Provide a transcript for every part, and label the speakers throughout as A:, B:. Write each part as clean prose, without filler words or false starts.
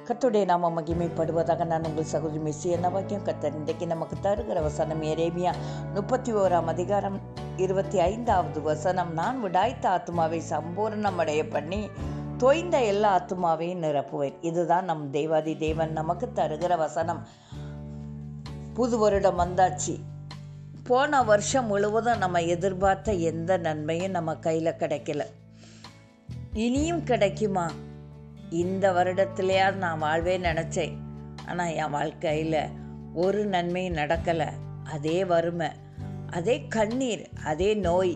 A: கர்த்தருடைய நாமம் மகிமைப்படுவதாக. நான் உங்கள் சகோதரி மெஸ்ஸி என்ன வாக்கியம் கர்த்தர் இன்றைக்கு நமக்கு தருகிற வசனம் எரேமியா 31 25 வசனம். நான் விடாய்த்த ஆத்துமாவை சம்பூர்ணமடைய பண்ணி தோய்ந்த எல்லா ஆத்துமாவையும் நிரப்புவேன். இதுதான் நம் தேவாதி தேவன் நமக்கு தருகிற வசனம். புது வருடம் வந்தாச்சு. போன வருஷம் முழுவதும் நம்ம எதிர்பார்த்த எந்த நன்மையும் நம்ம கையில் கிடைக்கல. இனியும் கிடைக்குமா? இந்த வருடத்திலேயாவது நான் வாழ்வே நினச்சேன், ஆனால் என் வாழ்க்கையில் ஒரு நன்மையும் நடக்கலை. அதே வறுமை, அதே கண்ணீர், அதே நோய்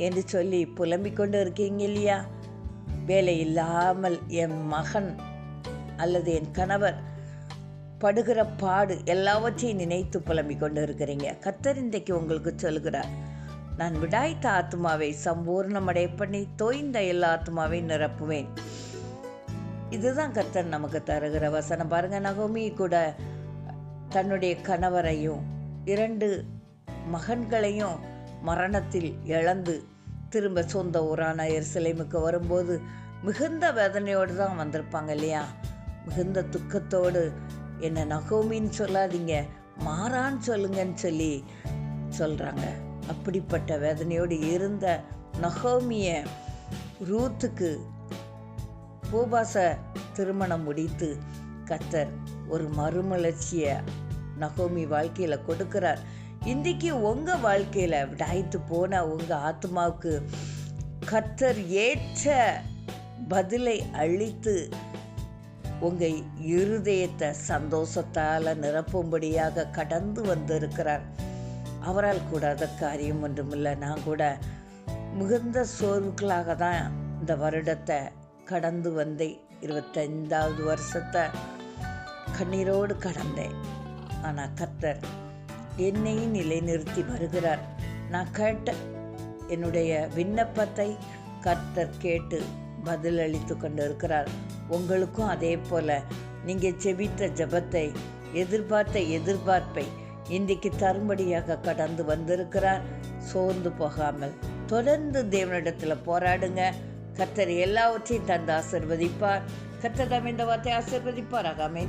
A: என்று சொல்லி புலம்பிக் கொண்டு இருக்கீங்க இல்லையா? வேலை இல்லாமல் என் மகன் அல்லது என் கணவர் படுகிற பாடு எல்லாவற்றையும் நினைத்து புலம்பிக் கொண்டு இருக்கிறீங்க. கர்த்தர் இன்றைக்கு உங்களுக்கு சொல்கிறார், நான் விடாய்த்த ஆத்மாவை சம்பூர்ணமடைய பண்ணி தோய்ந்த எல்லா ஆத்மாவையும் நிரப்புவேன். இதுதான் கர்த்தர் நமக்கு தருகிற வசனம். பாருங்க, நகோமி கூட தன்னுடைய கணவரையும் 2 மகன்களையும் மரணத்தில் இழந்து திரும்ப சொந்த ஊரான எருசலேமுக்கு வரும்போது மிகுந்த வேதனையோடு தான் வந்திருப்பாங்க இல்லையா? மிகுந்த துக்கத்தோடு, என்ன நகோமின்னு சொல்லாதீங்க, மாறான்னு சொல்லுங்கன்னு சொல்லி சொல்கிறாங்க. அப்படிப்பட்ட வேதனையோடு இருந்த நகோமிய ரூத்துக்கு போபாச திருமணம் முடித்து கர்த்தர் ஒரு மறுமலர்ச்சியை நகோமி வாழ்க்கையில் கொடுக்கிறார். இன்றைக்கு உங்கள் வாழ்க்கையில் விடாய்த்து போன உங்கள் ஆத்மாவுக்கு கர்த்தர் ஏற்ற பதிலை அளித்து உங்கள் இருதயத்தை சந்தோஷத்தால் நிரப்பும்படியாக கடந்து வந்திருக்கிறார். அவரால் கூடாத காரியம் ஒன்றுமில்லை. நான் கூட மிகுந்த சோர்வுகளாக தான் இந்த வருடத்தை கடந்து வந்தேன். 25வது வருஷத்தை கண்ணீரோடு கடந்தேன். ஆனால் கர்த்தர் என்னையும் நிலைநிறுத்தி வருகிறார். நான் கேட்ட என்னுடைய விண்ணப்பத்தை கர்த்தர் கேட்டு பதிலளித்து கொண்டு இருக்கிறார். உங்களுக்கும் அதே போல் நீங்கள் செபித்த ஜெபத்தை, எதிர்பார்த்த எதிர்பார்ப்பை இன்றைக்கு தரும்படியாக கடந்து வந்திருக்கிறார். சோர்ந்து போகாமல் தொடர்ந்து தேவனிடத்தில் போராடுங்க. கர்த்தர் எல்லாவற்றையும் தந்து ஆசீர்வதிப்பார். கர்த்தர் தாம் இந்த வார்த்தை ஆசீர்வதிப்பார். ஆமென்.